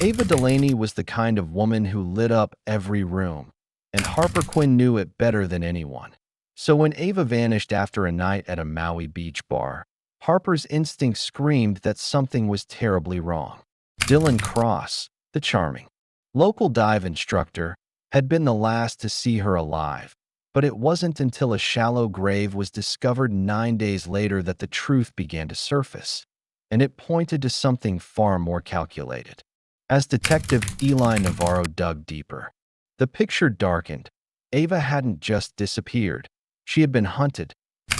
Ava Delaney was the kind of woman who lit up every room, and Harper Quinn knew it better than anyone. So when Ava vanished after a night at a Maui beach bar, Harper's instinct screamed that something was terribly wrong. Dylan Cross, the charming local dive instructor, had been the last to see her alive, but it wasn't until a shallow grave was discovered 9 days later that the truth began to surface, and it pointed to something far more calculated. As Detective Eli Navarro dug deeper, the picture darkened. Ava hadn't just disappeared. She had been hunted.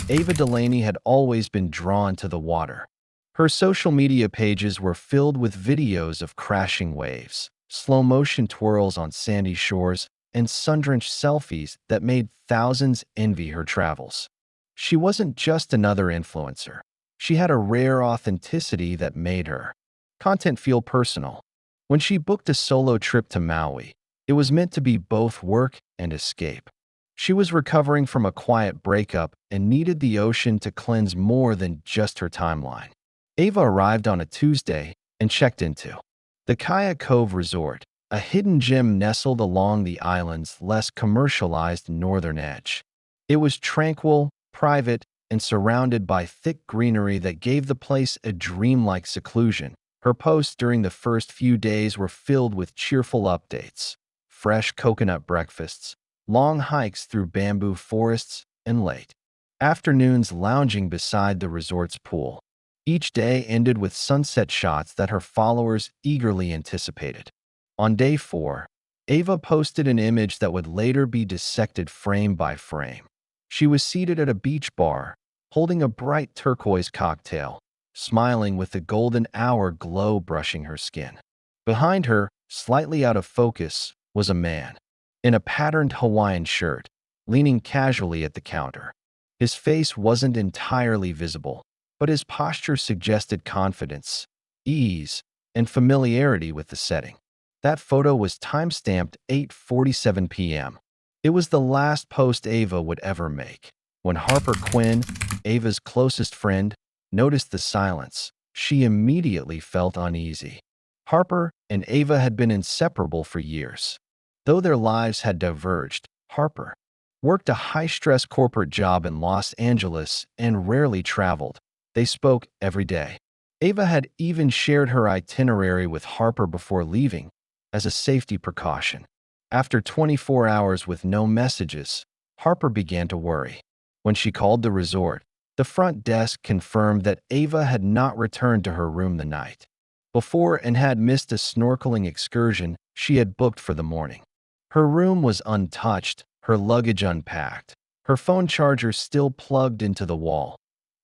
Ava Delaney had always been drawn to the water. Her social media pages were filled with videos of crashing waves, slow-motion twirls on sandy shores, and sun-drenched selfies that made thousands envy her travels. She wasn't just another influencer. She had a rare authenticity that made her content feel personal. When she booked a solo trip to Maui, it was meant to be both work and escape. She was recovering from a quiet breakup and needed the ocean to cleanse more than just her timeline. Ava arrived on a Tuesday and checked into the Kayak Cove Resort, a hidden gem nestled along the island's less commercialized northern edge. It was tranquil, private, and surrounded by thick greenery that gave the place a dreamlike seclusion. Her posts during the first few days were filled with cheerful updates: fresh coconut breakfasts, long hikes through bamboo forests, and late afternoons lounging beside the resort's pool. Each day ended with sunset shots that her followers eagerly anticipated. On day 4, Ava posted an image that would later be dissected frame by frame. She was seated at a beach bar, holding a bright turquoise cocktail, smiling with the golden hour glow brushing her skin. Behind her, slightly out of focus, was a man in a patterned Hawaiian shirt, leaning casually at the counter. His face wasn't entirely visible, but his posture suggested confidence, ease, and familiarity with the setting. That photo was time-stamped 8:47 p.m. It was the last post Ava would ever make. When Harper Quinn, Ava's closest friend, noticed the silence, she immediately felt uneasy. Harper and Ava had been inseparable for years. Though their lives had diverged, Harper worked a high-stress corporate job in Los Angeles and rarely traveled. They spoke every day. Ava had even shared her itinerary with Harper before leaving, as a safety precaution. After 24 hours with no messages, Harper began to worry. When she called the resort, the front desk confirmed that Ava had not returned to her room the night before and had missed a snorkeling excursion she had booked for the morning. Her room was untouched, her luggage unpacked, her phone charger still plugged into the wall.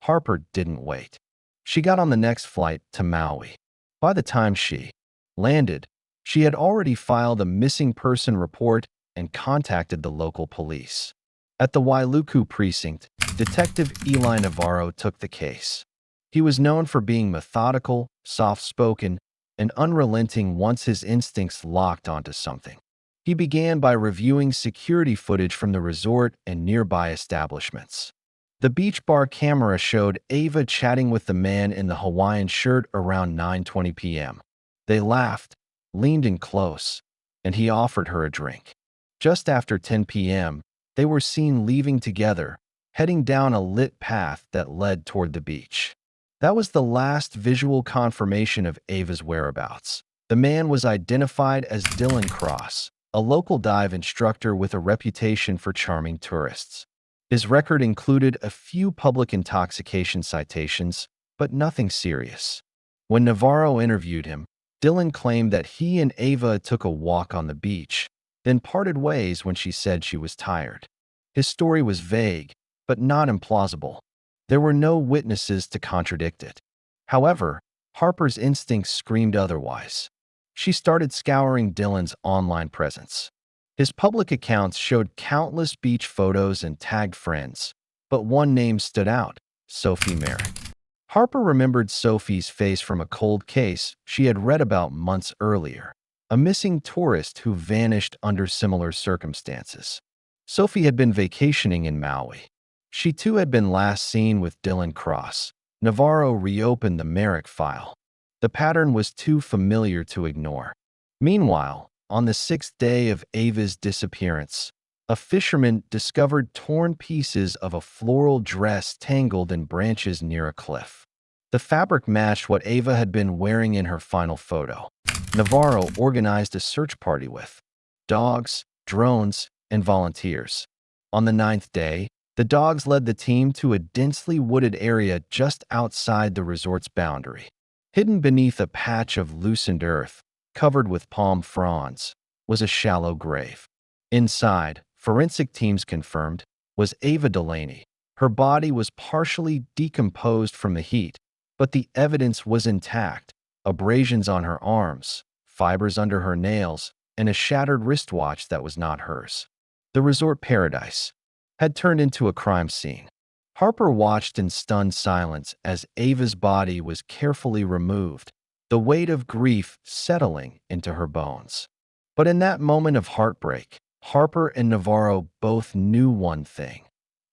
Harper didn't wait. She got on the next flight to Maui. By the time she landed, she had already filed a missing person report and contacted the local police. At the Wailuku precinct, Detective Eli Navarro took the case. He was known for being methodical, soft-spoken, and unrelenting once his instincts locked onto something. He began by reviewing security footage from the resort and nearby establishments. The beach bar camera showed Ava chatting with the man in the Hawaiian shirt around 9:20 p.m. They laughed, leaned in close, and he offered her a drink. Just after 10 p.m., they were seen leaving together, heading down a lit path that led toward the beach. That was the last visual confirmation of Ava's whereabouts. The man was identified as Dylan Cross, a local dive instructor with a reputation for charming tourists. His record included a few public intoxication citations, but nothing serious. When Navarro interviewed him, Dylan claimed that he and Ava took a walk on the beach, then parted ways when she said she was tired. His story was vague, but not implausible. There were no witnesses to contradict it. However, Harper's instincts screamed otherwise. She started scouring Dylan's online presence. His public accounts showed countless beach photos and tagged friends, but one name stood out: Sophie Merritt. Harper remembered Sophie's face from a cold case she had read about months earlier, a missing tourist who vanished under similar circumstances. Sophie had been vacationing in Maui. She too had been last seen with Dylan Cross. Navarro reopened the Merrick file. The pattern was too familiar to ignore. Meanwhile, on the sixth day of Ava's disappearance, a fisherman discovered torn pieces of a floral dress tangled in branches near a cliff. The fabric matched what Ava had been wearing in her final photo. Navarro organized a search party with dogs, drones, and volunteers. On the ninth day, the dogs led the team to a densely wooded area just outside the resort's boundary. Hidden beneath a patch of loosened earth, covered with palm fronds, was a shallow grave. Inside, forensic teams confirmed, was Ava Delaney. Her body was partially decomposed from the heat, but the evidence was intact: abrasions on her arms, fibers under her nails, and a shattered wristwatch that was not hers. The resort paradise had turned into a crime scene. Harper watched in stunned silence as Ava's body was carefully removed, the weight of grief settling into her bones. But in that moment of heartbreak, Harper and Navarro both knew one thing.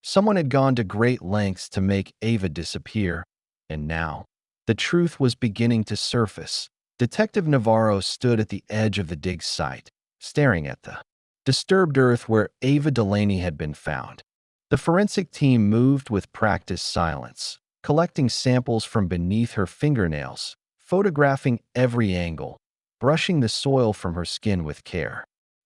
Someone had gone to great lengths to make Ava disappear, and now the truth was beginning to surface. Detective Navarro stood at the edge of the dig site, staring at the disturbed earth where Ava Delaney had been found. The forensic team moved with practiced silence, collecting samples from beneath her fingernails, photographing every angle, brushing the soil from her skin with care.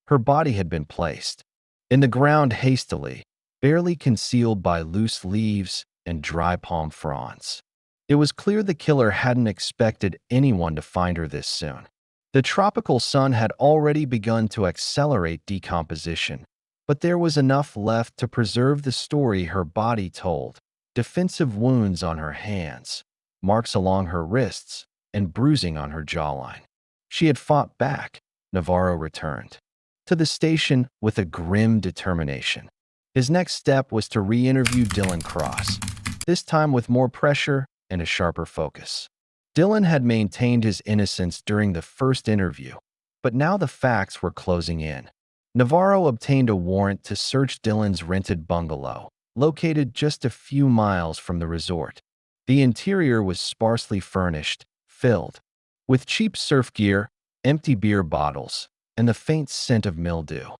Her body had been placed in the ground hastily, barely concealed by loose leaves and dry palm fronds. It was clear the killer hadn't expected anyone to find her this soon. The tropical sun had already begun to accelerate decomposition, but there was enough left to preserve the story her body told: defensive wounds on her hands, marks along her wrists, and bruising on her jawline. She had fought back. Navarro returned to the station with a grim determination. His next step was to re-interview Dylan Cross, this time with more pressure and a sharper focus. Dylan had maintained his innocence during the first interview, but now the facts were closing in. Navarro obtained a warrant to search Dylan's rented bungalow, located just a few miles from the resort. The interior was sparsely furnished, filled with cheap surf gear, empty beer bottles, and the faint scent of mildew.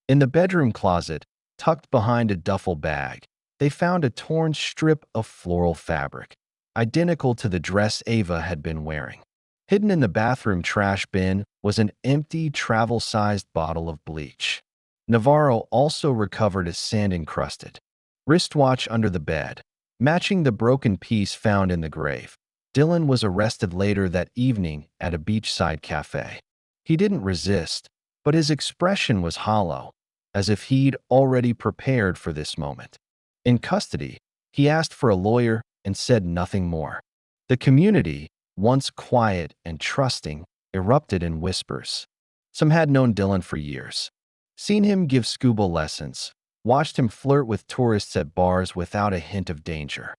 In the bedroom closet, tucked behind a duffel bag, they found a torn strip of floral fabric, identical to the dress Ava had been wearing. Hidden in the bathroom trash bin was an empty, travel-sized bottle of bleach. Navarro also recovered a sand-encrusted wristwatch under the bed, matching the broken piece found in the grave. Dylan was arrested later that evening at a beachside cafe. He didn't resist, but his expression was hollow, as if he'd already prepared for this moment. In custody, he asked for a lawyer and said nothing more. The community, once quiet and trusting, erupted in whispers. Some had known Dylan for years, seen him give scuba lessons, watched him flirt with tourists at bars without a hint of danger.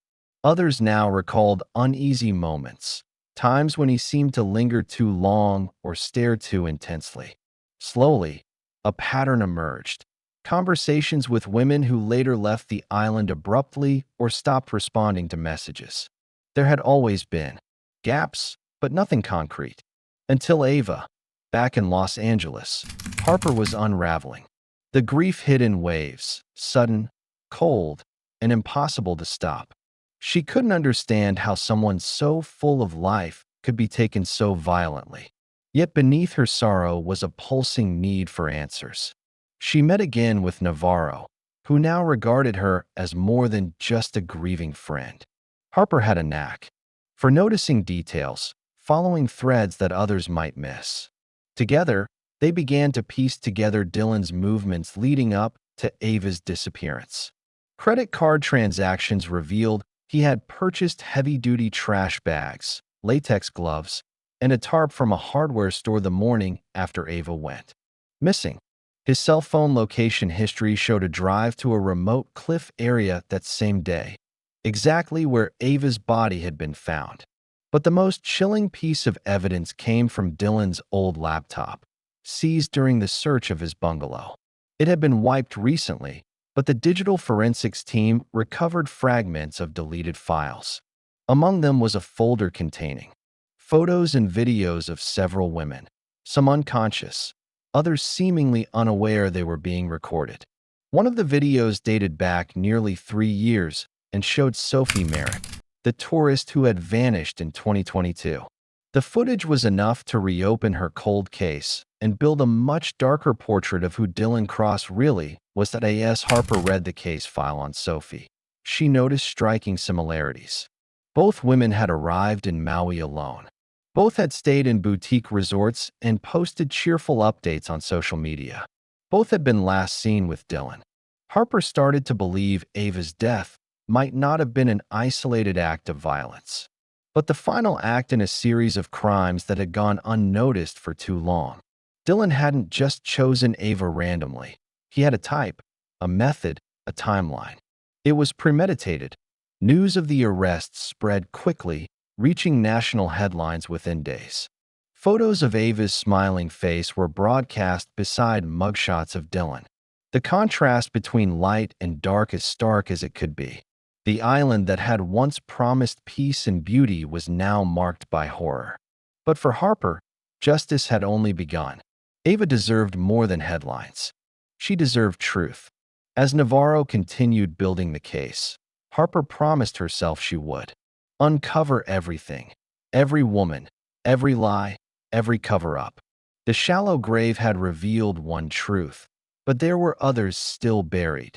Others now recalled uneasy moments, times when he seemed to linger too long or stare too intensely. Slowly, a pattern emerged: conversations with women who later left the island abruptly or stopped responding to messages. There had always been gaps, but nothing concrete. Until Ava, back in Los Angeles, Harper was unraveling. The grief hit in waves, sudden, cold, and impossible to stop. She couldn't understand how someone so full of life could be taken so violently. Yet beneath her sorrow was a pulsing need for answers. She met again with Navarro, who now regarded her as more than just a grieving friend. Harper had a knack for noticing details, following threads that others might miss. Together, they began to piece together Dylan's movements leading up to Ava's disappearance. Credit card transactions revealed he had purchased heavy-duty trash bags, latex gloves, and a tarp from a hardware store the morning after Ava went missing. His cell phone location history showed a drive to a remote cliff area that same day, exactly where Ava's body had been found. But the most chilling piece of evidence came from Dylan's old laptop, seized during the search of his bungalow. It had been wiped recently, but the digital forensics team recovered fragments of deleted files. Among them was a folder containing photos and videos of several women, some unconscious, others seemingly unaware they were being recorded. One of the videos dated back nearly 3 years and showed Sophie Merrick, the tourist who had vanished in 2022. The footage was enough to reopen her cold case and build a much darker portrait of who Dylan Cross really was. That as Harper read the case file on Sophie, she noticed striking similarities. Both women had arrived in Maui alone. Both had stayed in boutique resorts and posted cheerful updates on social media. Both had been last seen with Dylan. Harper started to believe Ava's death might not have been an isolated act of violence, but the final act in a series of crimes that had gone unnoticed for too long. Dylan hadn't just chosen Ava randomly. He had a type, a method, a timeline. It was premeditated. News of the arrests spread quickly, reaching national headlines within days. Photos of Ava's smiling face were broadcast beside mugshots of Dylan. The contrast between light and dark as stark as it could be. The island that had once promised peace and beauty was now marked by horror. But for Harper, justice had only begun. Ava deserved more than headlines. She deserved truth. As Navarro continued building the case, Harper promised herself she would uncover everything, every woman, every lie, every cover-up. The shallow grave had revealed one truth, but there were others still buried.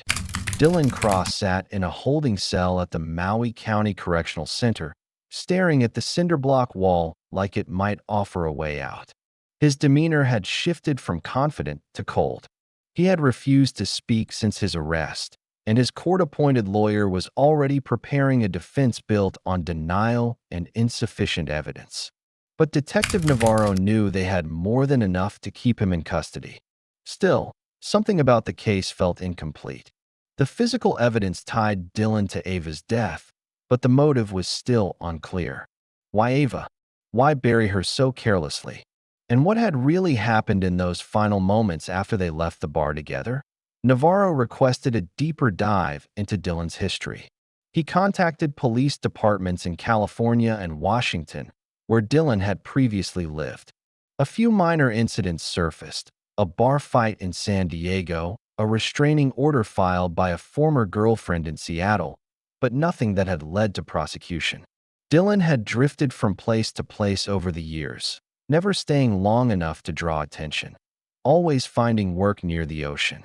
Dylan Cross sat in a holding cell at the Maui County Correctional Center, staring at the cinderblock wall like it might offer a way out. His demeanor had shifted from confident to cold. He had refused to speak since his arrest, and his court-appointed lawyer was already preparing a defense built on denial and insufficient evidence. But Detective Navarro knew they had more than enough to keep him in custody. Still, something about the case felt incomplete. The physical evidence tied Dylan to Ava's death, but the motive was still unclear. Why Ava? Why bury her so carelessly? And what had really happened in those final moments after they left the bar together? Navarro requested a deeper dive into Dylan's history. He contacted police departments in California and Washington, where Dylan had previously lived. A few minor incidents surfaced: a bar fight in San Diego, a restraining order filed by a former girlfriend in Seattle, but nothing that had led to prosecution. Dylan had drifted from place to place over the years, never staying long enough to draw attention, always finding work near the ocean.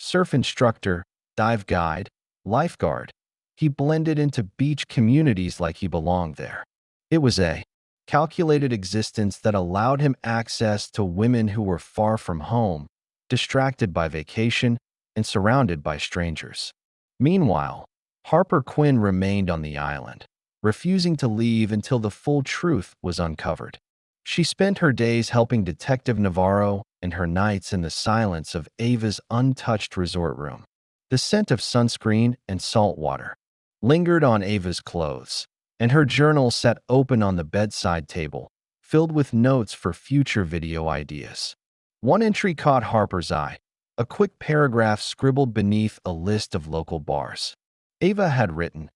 Surf instructor, dive guide, lifeguard. He blended into beach communities like he belonged there. It was a calculated existence that allowed him access to women who were far from home, distracted by vacation, and surrounded by strangers. Meanwhile, Harper Quinn remained on the island, refusing to leave until the full truth was uncovered. She spent her days helping Detective Navarro and her nights in the silence of Ava's untouched resort room. The scent of sunscreen and salt water lingered on Ava's clothes, and her journal sat open on the bedside table, filled with notes for future video ideas. One entry caught Harper's eye, a quick paragraph scribbled beneath a list of local bars. Ava had written,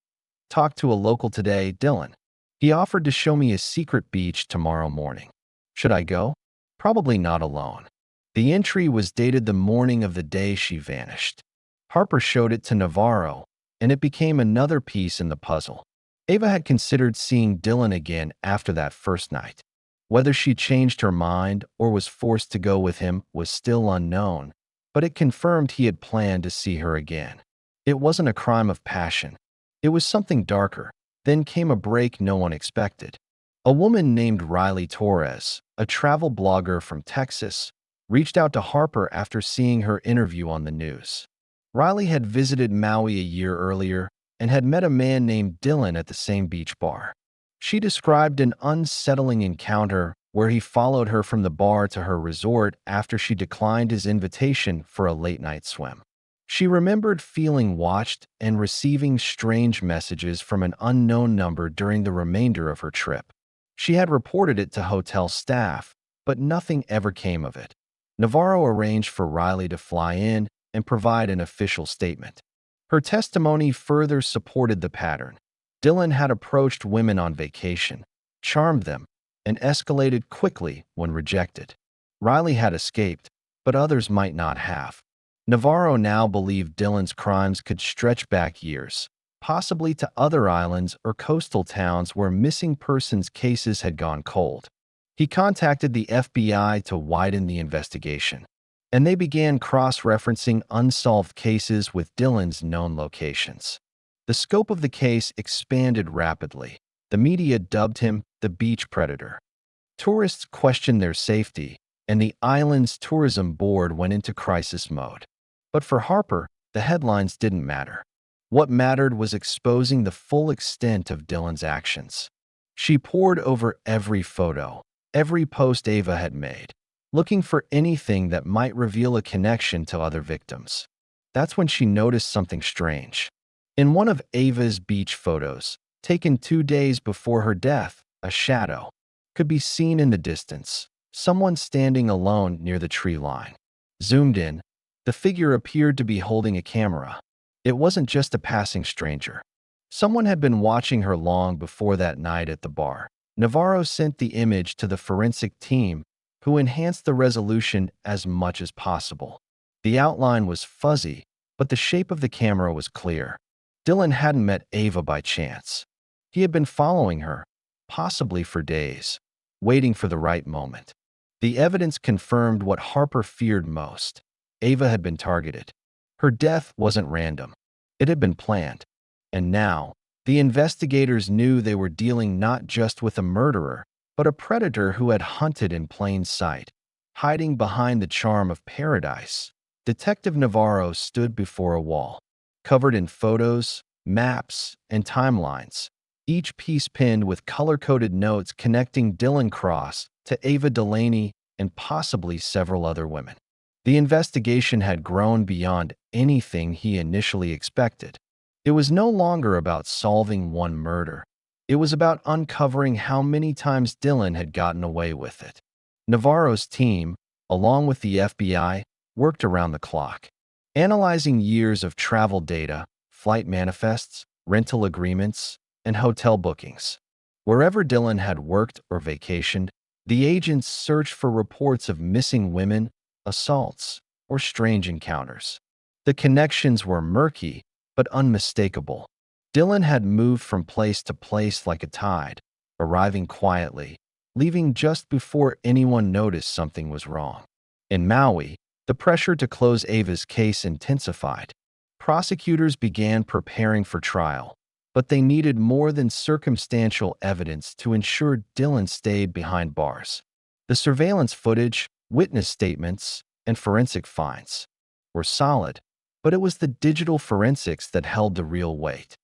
"Talked to a local today, Dylan. He offered to show me a secret beach tomorrow morning. Should I go? Probably not alone." The entry was dated the morning of the day she vanished. Harper showed it to Navarro, and it became another piece in the puzzle. Ava had considered seeing Dylan again after that first night. Whether she changed her mind or was forced to go with him was still unknown, but it confirmed he had planned to see her again. It wasn't a crime of passion. It was something darker. Then came a break no one expected. A woman named Riley Torres, a travel blogger from Texas, reached out to Harper after seeing her interview on the news. Riley had visited Maui a year earlier and had met a man named Dylan at the same beach bar. She described an unsettling encounter where he followed her from the bar to her resort after she declined his invitation for a late-night swim. She remembered feeling watched and receiving strange messages from an unknown number during the remainder of her trip. She had reported it to hotel staff, but nothing ever came of it. Navarro arranged for Riley to fly in and provide an official statement. Her testimony further supported the pattern. Dylan had approached women on vacation, charmed them, and escalated quickly when rejected. Riley had escaped, but others might not have. Navarro now believed Dylan's crimes could stretch back years, possibly to other islands or coastal towns where missing persons cases had gone cold. He contacted the FBI to widen the investigation, and they began cross-referencing unsolved cases with Dylan's known locations. The scope of the case expanded rapidly. The media dubbed him the beach predator. Tourists questioned their safety, and the island's tourism board went into crisis mode. But for Harper, the headlines didn't matter. What mattered was exposing the full extent of Dylan's actions. She pored over every photo, every post Ava had made, looking for anything that might reveal a connection to other victims. That's when she noticed something strange. In one of Ava's beach photos, taken 2 days before her death, a shadow could be seen in the distance, someone standing alone near the tree line. Zoomed in, the figure appeared to be holding a camera. It wasn't just a passing stranger. Someone had been watching her long before that night at the bar. Navarro sent the image to the forensic team, who enhanced the resolution as much as possible. The outline was fuzzy, but the shape of the camera was clear. Dylan hadn't met Ava by chance. He had been following her, possibly for days, waiting for the right moment. The evidence confirmed what Harper feared most. Ava had been targeted. Her death wasn't random. It had been planned. And now, the investigators knew they were dealing not just with a murderer, but a predator who had hunted in plain sight, hiding behind the charm of paradise. Detective Navarro stood before a wall, covered in photos, maps, and timelines, each piece pinned with color-coded notes connecting Dylan Cross to Ava Delaney and possibly several other women. The investigation had grown beyond anything he initially expected. It was no longer about solving one murder. It was about uncovering how many times Dylan had gotten away with it. Navarro's team, along with the FBI, worked around the clock, analyzing years of travel data, flight manifests, rental agreements, and hotel bookings. Wherever Dylan had worked or vacationed, the agents searched for reports of missing women, assaults, or strange encounters. The connections were murky, but unmistakable. Dylan had moved from place to place like a tide, arriving quietly, leaving just before anyone noticed something was wrong. In Maui, the pressure to close Ava's case intensified. Prosecutors began preparing for trial, but they needed more than circumstantial evidence to ensure Dylan stayed behind bars. The surveillance footage, witness statements, and forensic finds were solid, but it was the digital forensics that held the real weight.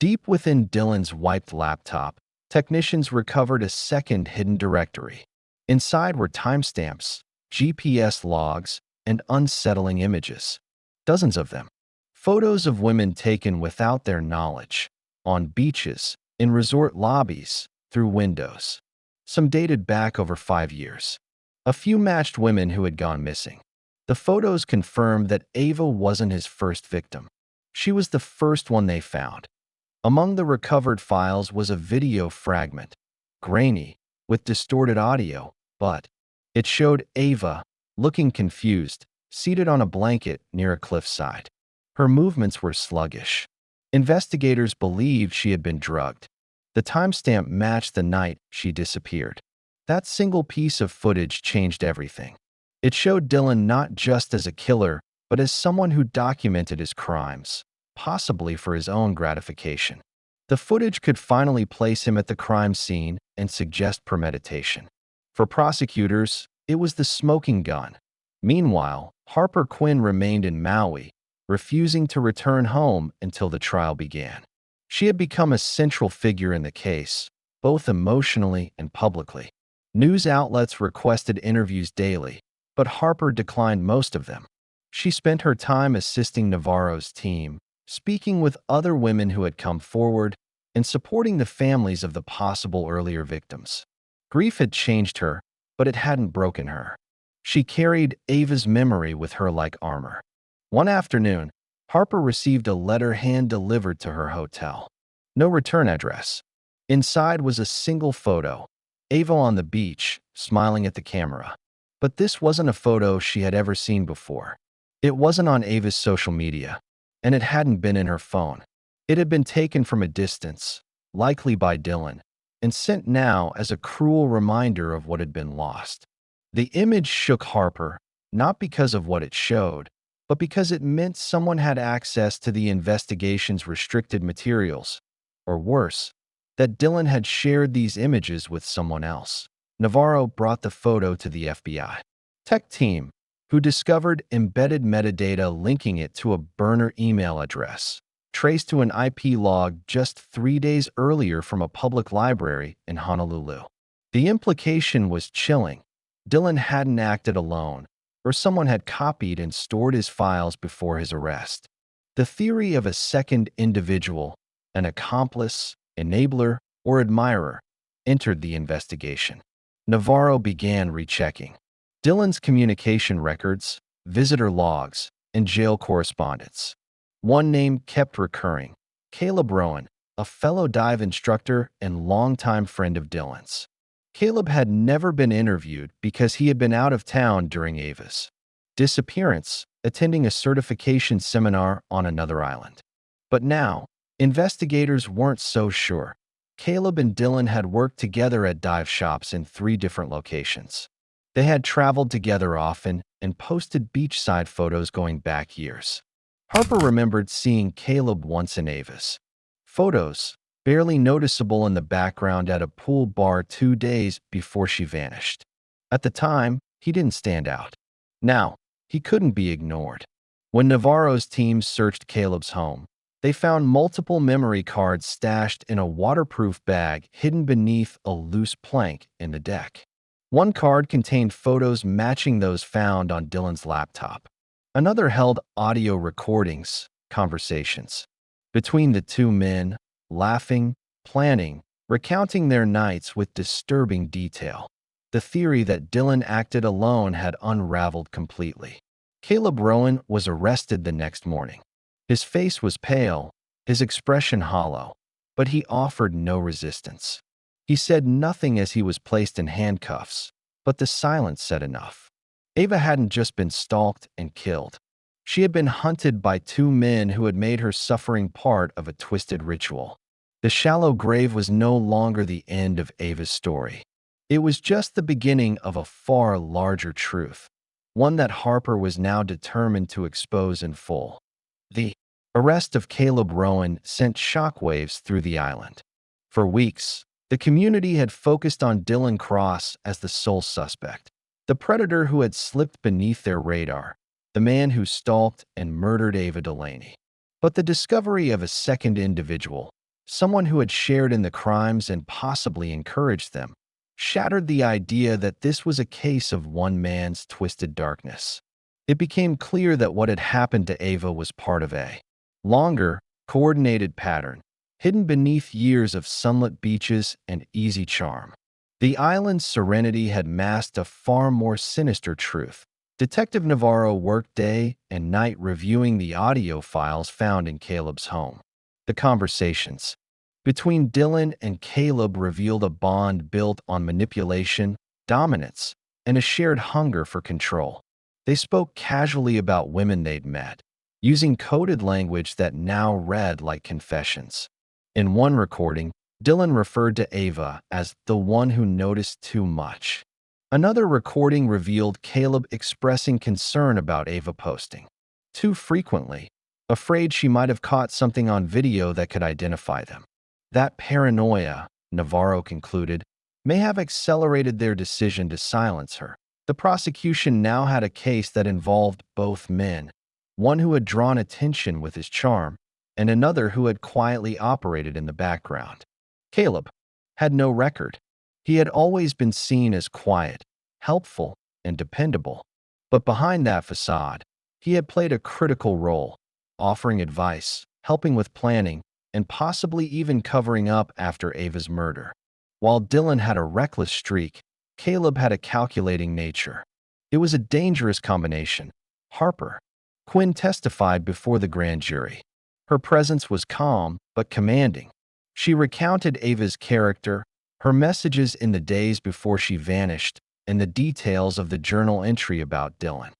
Deep within Dylan's wiped laptop, technicians recovered a second hidden directory. Inside were timestamps, GPS logs, and unsettling images. Dozens of them. Photos of women taken without their knowledge, on beaches, in resort lobbies, through windows. Some dated back over 5 years. A few matched women who had gone missing. The photos confirmed that Ava wasn't his first victim. She was the first one they found. Among the recovered files was a video fragment, grainy, with distorted audio, but it showed Ava, looking confused, seated on a blanket near a cliffside. Her movements were sluggish. Investigators believed she had been drugged. The timestamp matched the night she disappeared. That single piece of footage changed everything. It showed Dylan not just as a killer, but as someone who documented his crimes, possibly for his own gratification. The footage could finally place him at the crime scene and suggest premeditation. For prosecutors, it was the smoking gun. Meanwhile, Harper Quinn remained in Maui, refusing to return home until the trial began. She had become a central figure in the case, both emotionally and publicly. News outlets requested interviews daily, but Harper declined most of them. She spent her time assisting Navarro's team, speaking with other women who had come forward, and supporting the families of the possible earlier victims. Grief had changed her, but it hadn't broken her. She carried Ava's memory with her like armor. One afternoon, Harper received a letter hand-delivered to her hotel. No return address. Inside was a single photo, Ava on the beach, smiling at the camera. But this wasn't a photo she had ever seen before. It wasn't on Ava's social media, and it hadn't been in her phone. It had been taken from a distance, likely by Dylan, and sent now as a cruel reminder of what had been lost. The image shook Harper, not because of what it showed, but because it meant someone had access to the investigation's restricted materials, or worse, that Dylan had shared these images with someone else. Navarro brought the photo to the FBI tech team, who discovered embedded metadata linking it to a burner email address, traced to an IP log just 3 days earlier from a public library in Honolulu. The implication was chilling. Dylan hadn't acted alone, or someone had copied and stored his files before his arrest. The theory of a second individual, an accomplice, enabler, or admirer, entered the investigation. Navarro began rechecking Dylan's communication records, visitor logs, and jail correspondence. One name kept recurring: Caleb Rowan, a fellow dive instructor and longtime friend of Dylan's. Caleb had never been interviewed because he had been out of town during Ava's disappearance, attending a certification seminar on another island. But now, investigators weren't so sure. Caleb and Dylan had worked together at dive shops in 3 different locations. They had traveled together often and posted beachside photos going back years. Harper remembered seeing Caleb once in Ava's photos, barely noticeable in the background at a pool bar 2 days before she vanished. At the time, he didn't stand out. Now, he couldn't be ignored. When Navarro's team searched Caleb's home, they found multiple memory cards stashed in a waterproof bag hidden beneath a loose plank in the deck. One card contained photos matching those found on Dylan's laptop. Another held audio recordings, conversations between the 2 men, laughing, planning, recounting their nights with disturbing detail. The theory that Dylan acted alone had unraveled completely. Caleb Rowan was arrested the next morning. His face was pale, his expression hollow, but he offered no resistance. He said nothing as he was placed in handcuffs, but the silence said enough. Ava hadn't just been stalked and killed. She had been hunted by 2 men who had made her suffering part of a twisted ritual. The shallow grave was no longer the end of Ava's story. It was just the beginning of a far larger truth, one that Harper was now determined to expose in full. The arrest of Caleb Rowan sent shockwaves through the island. For weeks, the community had focused on Dylan Cross as the sole suspect, the predator who had slipped beneath their radar, the man who stalked and murdered Ava Delaney. But the discovery of a second individual, someone who had shared in the crimes and possibly encouraged them, shattered the idea that this was a case of one man's twisted darkness. It became clear that what had happened to Ava was part of a longer, coordinated pattern, hidden beneath years of sunlit beaches and easy charm. The island's serenity had masked a far more sinister truth. Detective Navarro worked day and night reviewing the audio files found in Caleb's home. The conversations between Dylan and Caleb revealed a bond built on manipulation, dominance, and a shared hunger for control. They spoke casually about women they'd met, using coded language that now read like confessions. In one recording, Dylan referred to Ava as the one who noticed too much. Another recording revealed Caleb expressing concern about Ava posting too frequently, afraid she might have caught something on video that could identify them. That paranoia, Navarro concluded, may have accelerated their decision to silence her. The prosecution now had a case that involved both men, one who had drawn attention with his charm, and another who had quietly operated in the background. Caleb had no record. He had always been seen as quiet, helpful, and dependable. But behind that facade, he had played a critical role, offering advice, helping with planning, and possibly even covering up after Ava's murder. While Dylan had a reckless streak, Caleb had a calculating nature. It was a dangerous combination. Harper Quinn testified before the grand jury. Her presence was calm but commanding. She recounted Ava's character, her messages in the days before she vanished, and the details of the journal entry about Dylan.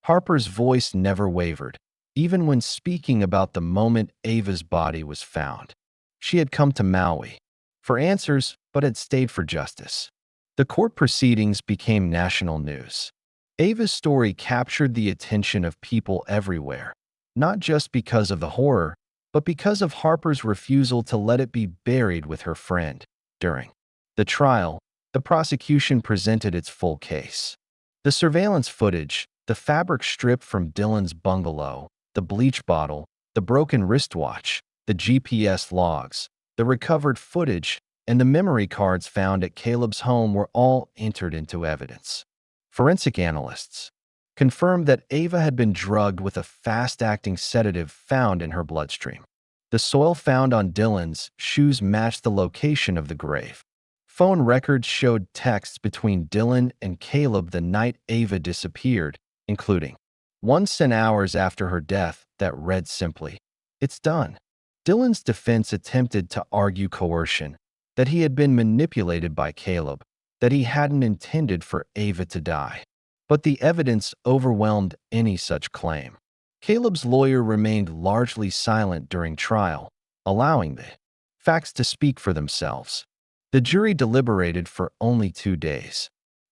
Harper's voice never wavered, even when speaking about the moment Ava's body was found. She had come to Maui for answers, but had stayed for justice. The court proceedings became national news. Ava's story captured the attention of people everywhere, not just because of the horror, but because of Harper's refusal to let it be buried with her friend. During the trial, the prosecution presented its full case. The surveillance footage, the fabric strip from Dylan's bungalow, the bleach bottle, the broken wristwatch, the GPS logs, the recovered footage, and the memory cards found at Caleb's home were all entered into evidence. Forensic analysts confirmed that Ava had been drugged with a fast-acting sedative found in her bloodstream. The soil found on Dylan's shoes matched the location of the grave. Phone records showed texts between Dylan and Caleb the night Ava disappeared, including one sent hours after her death that read simply, "It's done." Dylan's defense attempted to argue coercion, that he had been manipulated by Caleb, that he hadn't intended for Ava to die. But the evidence overwhelmed any such claim. Caleb's lawyer remained largely silent during trial, allowing the facts to speak for themselves. The jury deliberated for only 2 days.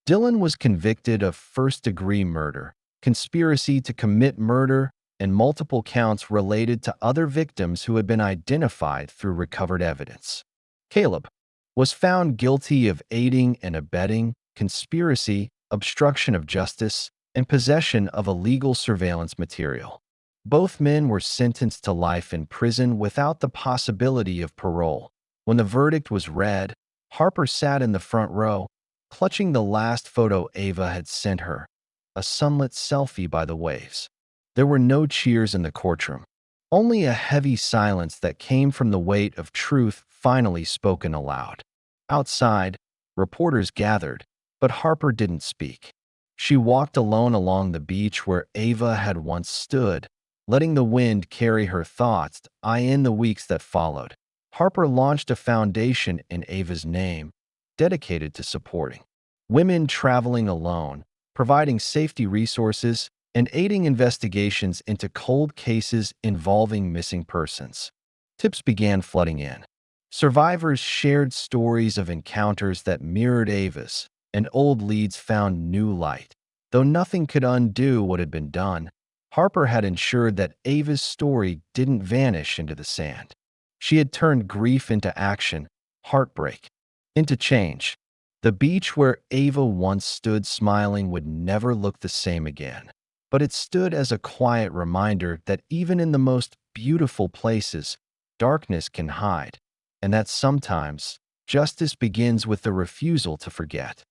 Dylan was convicted of first-degree murder, conspiracy to commit murder, and multiple counts related to other victims who had been identified through recovered evidence. Caleb was found guilty of aiding and abetting, conspiracy, obstruction of justice, and possession of illegal surveillance material. Both men were sentenced to life in prison without the possibility of parole. When the verdict was read, Harper sat in the front row, clutching the last photo Ava had sent her, a sunlit selfie by the waves. There were no cheers in the courtroom, only a heavy silence that came from the weight of truth finally spoken aloud. Outside, reporters gathered, but Harper didn't speak. She walked alone along the beach where Ava had once stood, letting the wind carry her thoughts. In the weeks that followed, Harper launched a foundation in Ava's name, dedicated to supporting women traveling alone, providing safety resources, and aiding investigations into cold cases involving missing persons. Tips began flooding in. Survivors shared stories of encounters that mirrored Ava's, and old leads found new light. Though nothing could undo what had been done, Harper had ensured that Ava's story didn't vanish into the sand. She had turned grief into action, heartbreak into change. The beach where Ava once stood smiling would never look the same again. But it stood as a quiet reminder that even in the most beautiful places, darkness can hide, and that sometimes justice begins with the refusal to forget.